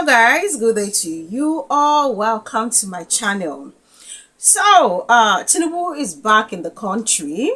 Guys, good day to you all. Welcome to my channel. So Tinubu is back in the country.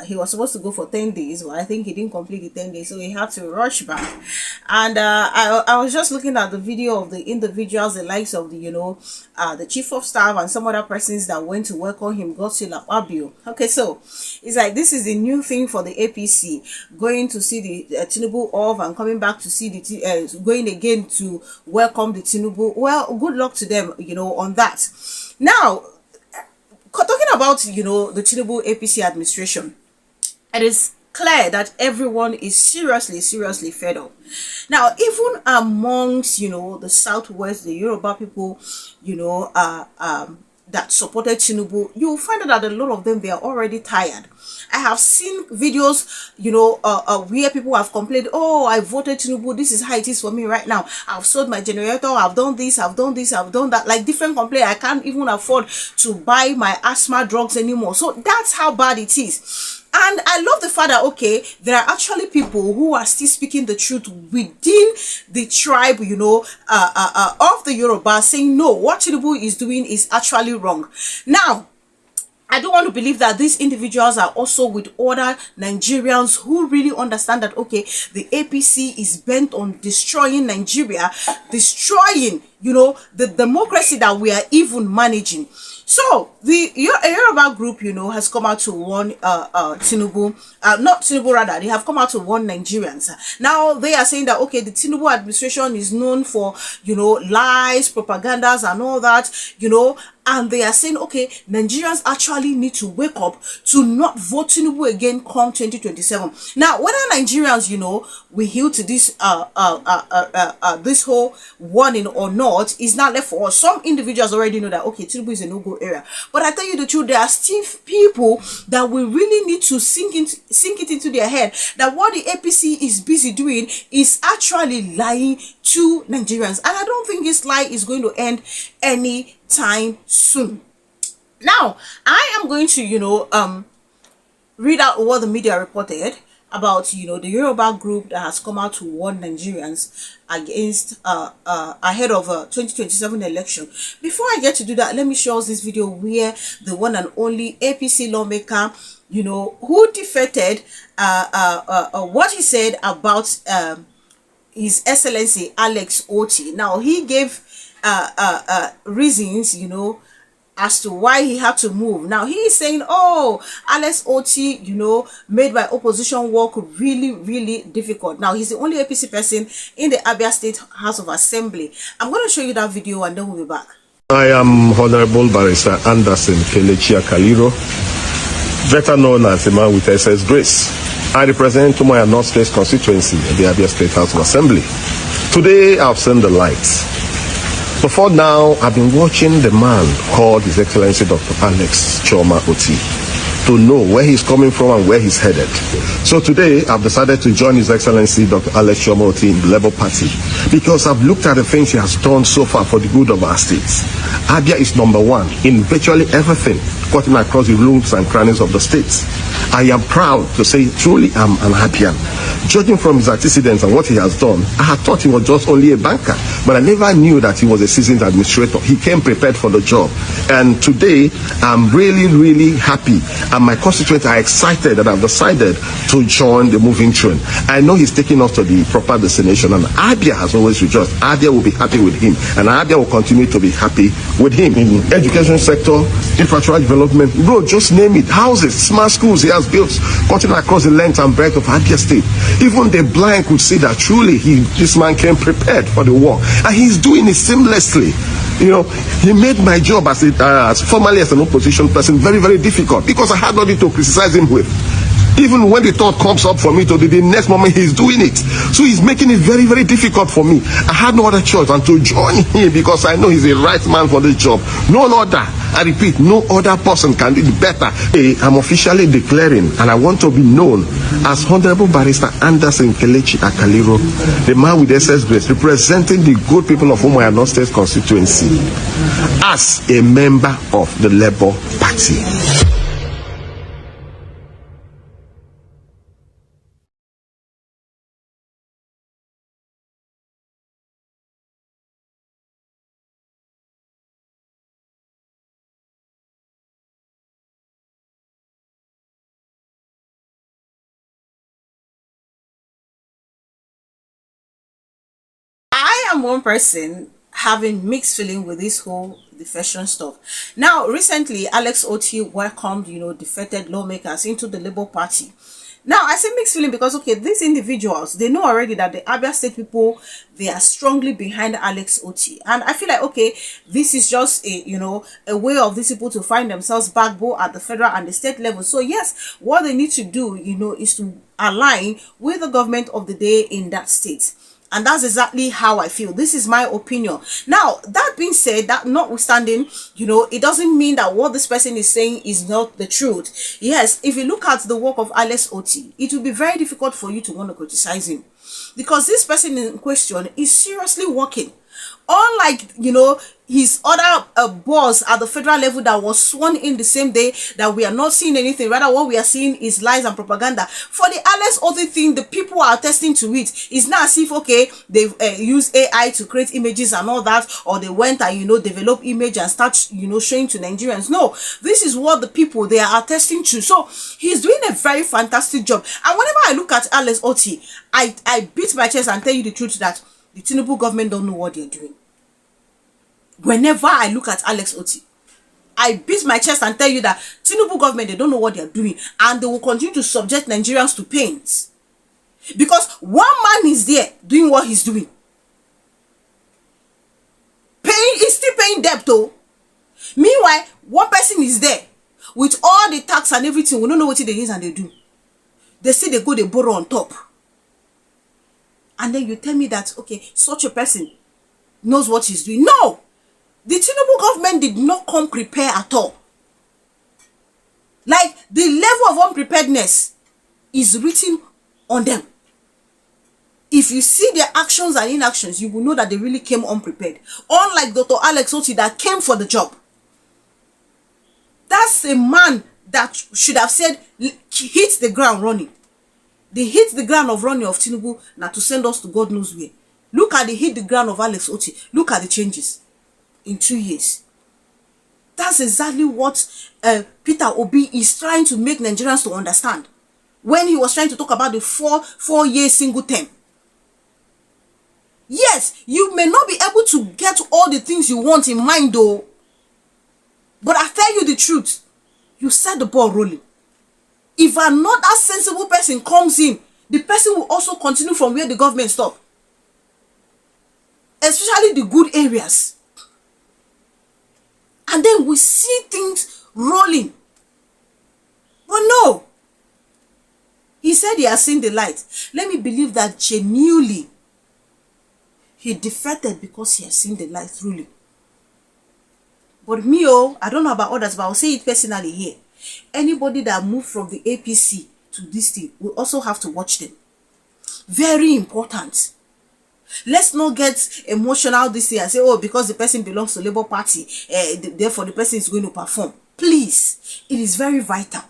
He was supposed to go for 10 days, but I think he didn't complete the 10 days, so he had to rush back. And I was just looking at the video of the individuals, the likes of the chief of staff and some other persons that went to welcome him, got to Abia. Okay, so it's like this is a new thing for the APC, going to see the Tinubu off and coming back to see the going again to welcome the Tinubu. Well, good luck to them, on that. Now, talking about the Tinubu APC administration, it is clear that everyone is seriously fed up. Now, even amongst the southwest, the Yoruba people, that supported Tinubu, you will find out that a lot of them, they are already tired. I have seen videos, where people have complained, oh, I voted Tinubu, this is how it is for me right now. I've sold my generator, I've done this, I've done this, I've done that. Like different complaints. I can't even afford to buy my asthma drugs anymore. So that's how bad it is. And I love the fact that, okay, there are actually people who are still speaking the truth within the tribe, of the Yoruba, saying, no, what Tinubu is doing is actually wrong. Now, I don't want to believe that these individuals are also with other Nigerians who really understand that, okay, the APC is bent on destroying Nigeria, destroying, the democracy that we are even managing. So the Yoruba group, has come out to warn Tinubu, not Tinubu rather, they have come out to warn Nigerians. Now they are saying that, okay, the Tinubu administration is known for, lies, propagandas and all that, and they are saying, okay, Nigerians actually need to wake up to not vote Tinubu again come 2027. Now, whether Nigerians, we heal to this this whole warning or not is not left for us. Some individuals already know that, okay, Tinubu is a no-go area. But I tell you the truth, there are still people that we really need to sink it into their head that what the APC is busy doing is actually lying to Nigerians. And I don't think this lie is going to end any time soon. Now, I am going to, read out what the media reported about, the Yoruba group that has come out to warn Nigerians against, ahead of 2027 election. Before I get to do that, let me show us this video where the one and only APC lawmaker, who defected, what he said about, His Excellency Alex Oti. Now, he gave reasons, as to why he had to move. Now he is saying, oh, Alex Oti, made my opposition work really difficult. Now he's the only APC person in the Abia State House of Assembly. I'm going to show you that video and then we'll be back. I am Honorable Barrister Anderson Kelechi Akaliro, better known as a man with SS grace. I represent Umuahia North State constituency in the Abia State House of Assembly. Today I've seen the lights. Before now, I've been watching the man called His Excellency Dr. Alex Chioma Oti to know where he's coming from and where he's headed. So today, I've decided to join His Excellency Dr. Alex Chioma Oti in the Labour Party because I've looked at the things he has done so far for the good of our states. Abia is number one in virtually everything, cutting across the rooms and crannies of the states. I am proud to say truly I'm an Abian. Judging from his antecedents and what he has done, I had thought he was just only a banker, but I never knew that he was a seasoned administrator. He came prepared for the job. And today, I'm really happy. And my constituents are excited that I've decided to join the moving train. I know he's taking us to the proper destination, and Abia has always rejoiced. Abia will be happy with him, and Abia will continue to be happy with him. In the education sector, infrastructure development, road, just name it, houses, smart schools he has built, cutting across the length and breadth of Abia State. Even the blind could see that truly this man came prepared for the work, and he's doing it seamlessly. He made my job as formerly as an opposition person very difficult because I had nothing to criticize him with. Even when the thought comes up for me to do the next moment, he's doing it. So he's making it very difficult for me. I had no other choice than to join him because I know he's the right man for the job. No other, I repeat, no other person can do it better. I'm officially declaring, and I want to be known as Honorable Barrister Anderson Kelechi Akaliro, the man with SS grace, representing the good people of Umuahia North State constituency as a member of the Labour Party. am one person having mixed feeling with this whole defection stuff. Now, recently, Alex Oti welcomed, defected lawmakers into the Labour Party. Now, I say mixed feeling because, okay, these individuals, they know already that the Abia State people, they are strongly behind Alex Oti. And I feel like, okay, this is just a way of these people to find themselves back both at the federal and the state level. So yes, what they need to do, is to align with the government of the day in that state. And that's exactly how I feel. This is my opinion. Now, that being said, that notwithstanding, it doesn't mean that what this person is saying is not the truth. Yes, if you look at the work of Alex Oti, it will be very difficult for you to want to criticize him. Because this person in question is seriously working. Unlike, his other boss at the federal level that was sworn in the same day, that we are not seeing anything. Rather, what we are seeing is lies and propaganda. For the Alex Oti thing, the people are attesting to it. It's not as if, okay, they've used AI to create images and all that, or they went and, develop image and start, showing to Nigerians. No, this is what the people, they are attesting to. So, he's doing a very fantastic job. And whenever I look at Alex Oti, I beat my chest and tell you the truth that the Tinubu government don't know what they're doing. Whenever I look at Alex Oti, I beat my chest and tell you that Tinubu government, they don't know what they're doing, and they will continue to subject Nigerians to pains. Because one man is there doing what he's doing. He's still paying debt though. Meanwhile, one person is there with all the tax and everything. We don't know what they use and they do. They say they go, they borrow on top. And then you tell me that, okay, such a person knows what he's doing. No! The Tinubu government did not come prepared at all. Like, the level of unpreparedness is written on them. If you see their actions and inactions, you will know that they really came unprepared. Unlike Dr. Alex Oti that came for the job. That's a man that should have said, hit the ground running. They hit the ground of running of Tinubu now to send us to God knows where. Look at the hit the ground of Alex Oti. Look at the changes in 2 years. That's exactly what Peter Obi is trying to make Nigerians to understand when he was trying to talk about the four-year single term. Yes, you may not be able to get all the things you want in mind though, but I tell you the truth, you set the ball rolling. If another sensible person comes in, the person will also continue from where the government stopped. Especially the good areas. And then we see things rolling. But no. He said he has seen the light. Let me believe that genuinely he defected because he has seen the light truly. But me, I don't know about others, but I'll say it personally here. Anybody that moved from the APC to this thing will also have to watch them. Very important. Let's not get emotional this year and say, oh, because the person belongs to Labour Party, therefore the person is going to perform. Please, it is very vital.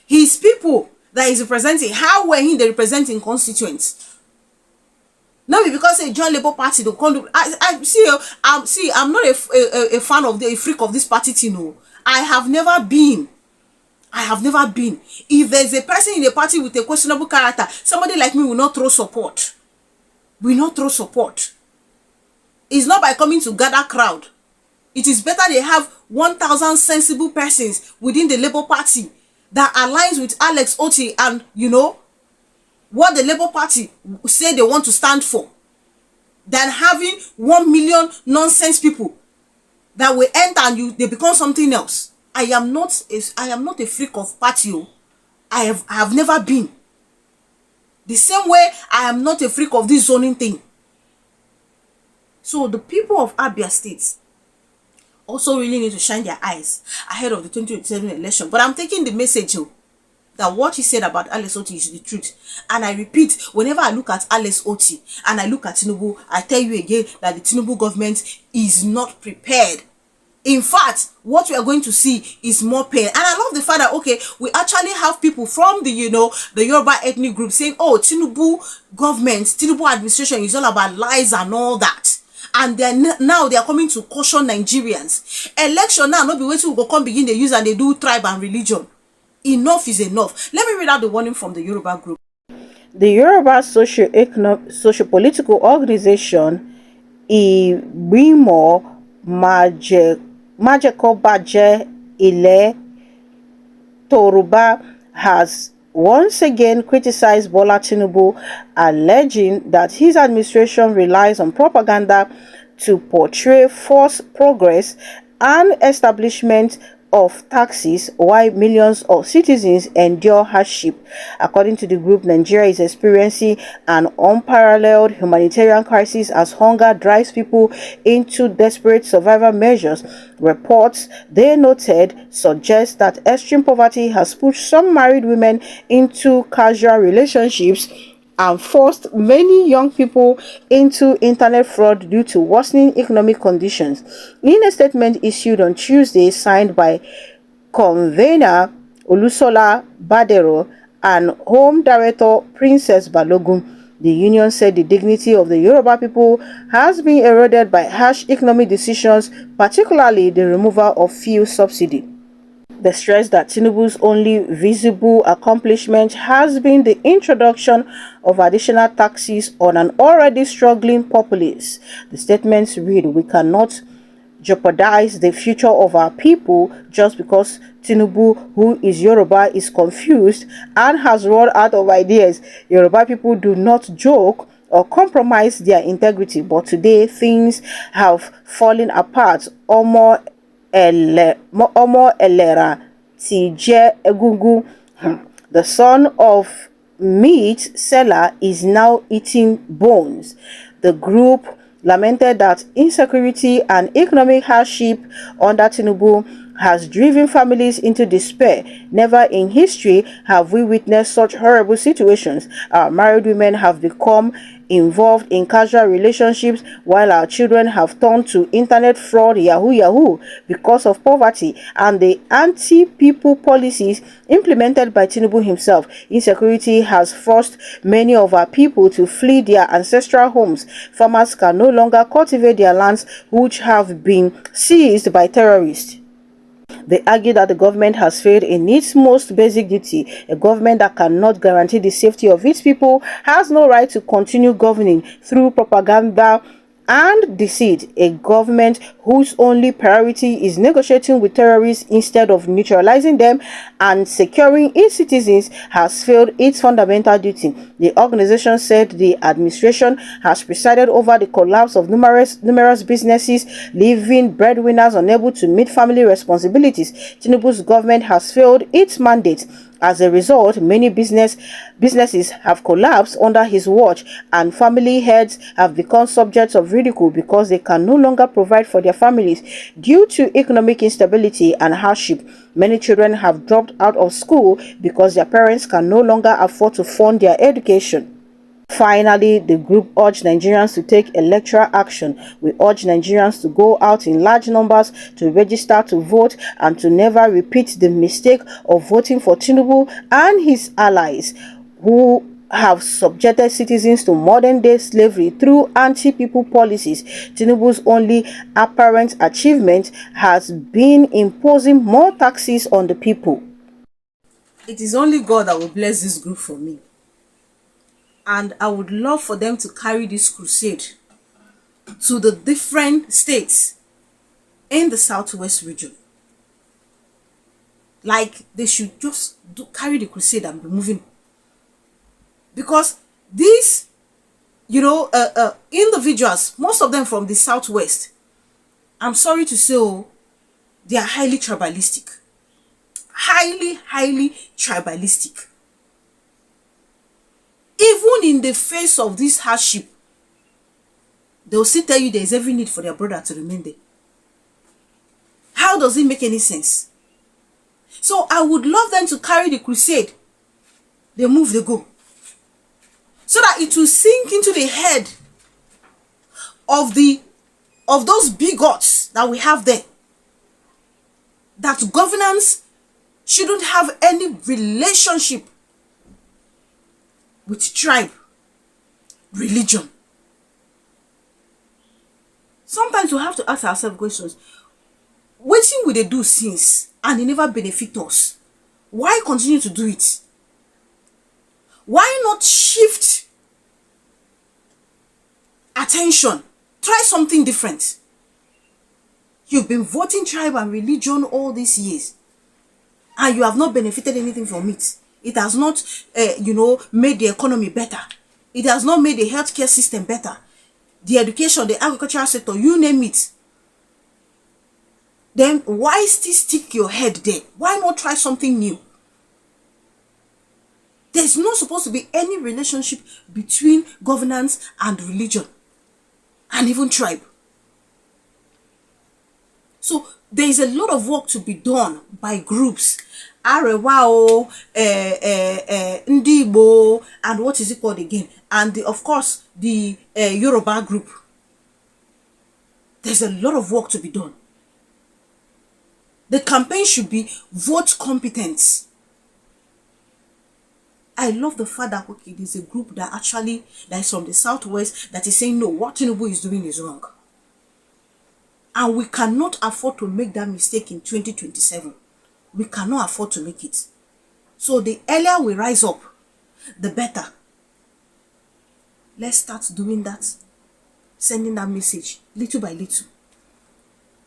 His people that he's representing, how were he the representing constituents? Not because they join Labour Party, they can't do. I'm not a fan of a freak of this party, I have never been. If there's a person in the party with a questionable character, somebody like me will not throw support. It's not by coming to gather crowd. It is better they have 1,000 sensible persons within the Labour Party that aligns with Alex Oti and, what the Labour Party say they want to stand for, than having 1 million nonsense people that will enter and they become something else. I am not a freak of party. I have never been. The same way I am not a freak of this zoning thing. So the people of Abia State also really need to shine their eyes ahead of the 2027 election. But I'm taking the message that what he said about Alex Oti is the truth. And I repeat, whenever I look at Alex Oti and I look at Tinubu, I tell you again that the Tinubu government is not prepared. In fact, what we are going to see is more pain. And I love the fact that, okay, we actually have people from the, the Yoruba ethnic group saying, oh, Tinubu government, Tinubu administration is all about lies and all that. And now they are coming to caution Nigerians. Election now, not be waiting to go come begin they use and they do tribe and religion. Enough is enough. Let me read out the warning from the Yoruba group. The Yoruba socio-political organization Ìgbìmọ̀ Májèkọ́bàjẹ́ Ilẹ̀ Yoruba has once again criticized Bola Tinubu, alleging that his administration relies on propaganda to portray false progress and establishment of taxes while millions of citizens endure hardship. According to the group, Nigeria is experiencing an unparalleled humanitarian crisis as hunger drives people into desperate survival measures. Reports, they noted, suggest that extreme poverty has pushed some married women into casual relationships and forced many young people into internet fraud due to worsening economic conditions. In a statement issued on Tuesday, signed by convener Olusola Badero and Home Director Princess Balogun, the union said the dignity of the Yoruba people has been eroded by harsh economic decisions, particularly the removal of fuel subsidy. They stressed that Tinubu's only visible accomplishment has been the introduction of additional taxes on an already struggling populace. The statements read, "We cannot jeopardize the future of our people just because Tinubu, who is Yoruba, is confused and has run out of ideas. Yoruba people do not joke or compromise their integrity, but today things have fallen apart. Omo Elera Tije Egungun, the son of meat seller, is now eating bones." The group lamented that insecurity and economic hardship under Tinubu has driven families into despair. Never in history have we witnessed such horrible situations. Our married women have become involved in casual relationships while our children have turned to internet fraud yahoo because of poverty and the anti-people policies implemented by Tinubu himself. Insecurity has forced many of our people to flee their ancestral homes. Farmers can no longer cultivate their lands, which have been seized by terrorists. They argue that the government has failed in its most basic duty. A government that cannot guarantee the safety of its people has no right to continue governing through propaganda and deceit. A government whose only priority is negotiating with terrorists instead of neutralizing them and securing its citizens has failed its fundamental duty. The organization said the administration has presided over the collapse of numerous businesses, leaving breadwinners unable to meet family responsibilities. Tinubu's government has failed its mandate. As a result, many businesses have collapsed under his watch, and family heads have become subjects of ridicule because they can no longer provide for their families. Due to economic instability and hardship, many children have dropped out of school because their parents can no longer afford to fund their education. Finally, the group urged Nigerians to take electoral action. We urge Nigerians to go out in large numbers to register to vote and to never repeat the mistake of voting for Tinubu and his allies, who have subjected citizens to modern-day slavery through anti-people policies. Tinubu's only apparent achievement has been imposing more taxes on the people. It is only God that will bless this group for me. And I would love for them to carry this crusade to the different states in the southwest region. Like, they should just carry the crusade and be moving. Because these, individuals, most of them from the southwest, I'm sorry to say, they are highly tribalistic. Highly tribalistic. Even in the face of this hardship, they will still tell you there is every need for their brother to remain there. How does it make any sense? So I would love them to carry the crusade. They move, they go. So that it will sink into the head of those bigots that we have there. That governance shouldn't have any relationship with tribe, religion. Sometimes we have to ask ourselves questions. What thing will they do since and it never benefit us? Why continue to do it? Why not shift attention? Try something different. You've been voting tribe and religion all these years, and you have not benefited anything from it. It has not, made the economy better. It has not made the healthcare system better. The education, the agricultural sector, you name it. Then why still stick your head there? Why not try something new? There's not supposed to be any relationship between governance and religion, and even tribe. So there is a lot of work to be done by groups. Arewa, Ndibo, and what is it called again? And of course, the Yoruba group. There's a lot of work to be done. The campaign should be vote competence. I love the fact that okay, there's a group that is from the southwest that is saying no, what Tinubu is doing is wrong. And we cannot afford to make that mistake in 2027. We cannot afford to make it. So the earlier we rise up, the better. Let's start doing that. Sending that message little by little.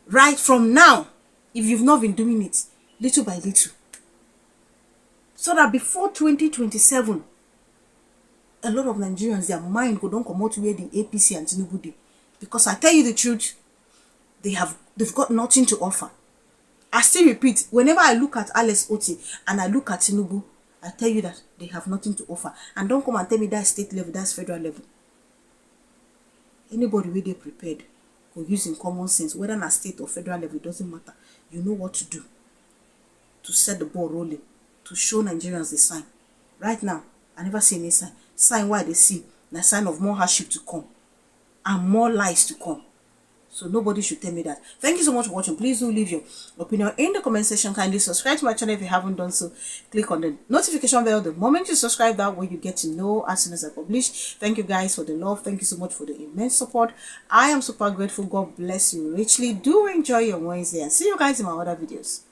Right from now, if you've not been doing it, little by little. So that before 2027, a lot of Nigerians, their mind go don't come out where the APC and Tinubu did. Because I tell you the truth, they've got nothing to offer. I still repeat, whenever I look at Alex Oti and I look at Tinubu, I tell you that they have nothing to offer. And don't come and tell me that's state level, that's federal level. Anybody where they prepared or using common sense, whether na state or federal level, it doesn't matter. You know what to do to set the ball rolling, to show Nigerians the sign. Right now, I never see any sign. Sign why they see, the sign of more hardship to come and more lies to come. So nobody should tell me that. Thank you so much for watching. Please do leave your opinion in the comment section. Kindly subscribe to my channel if you haven't done so. Click on the notification bell the moment you subscribe. That way you get to know as soon as I publish. Thank you guys for the love. Thank you so much for the immense support. I am super grateful. God bless you richly. Do enjoy your Wednesday and see you guys in my other videos.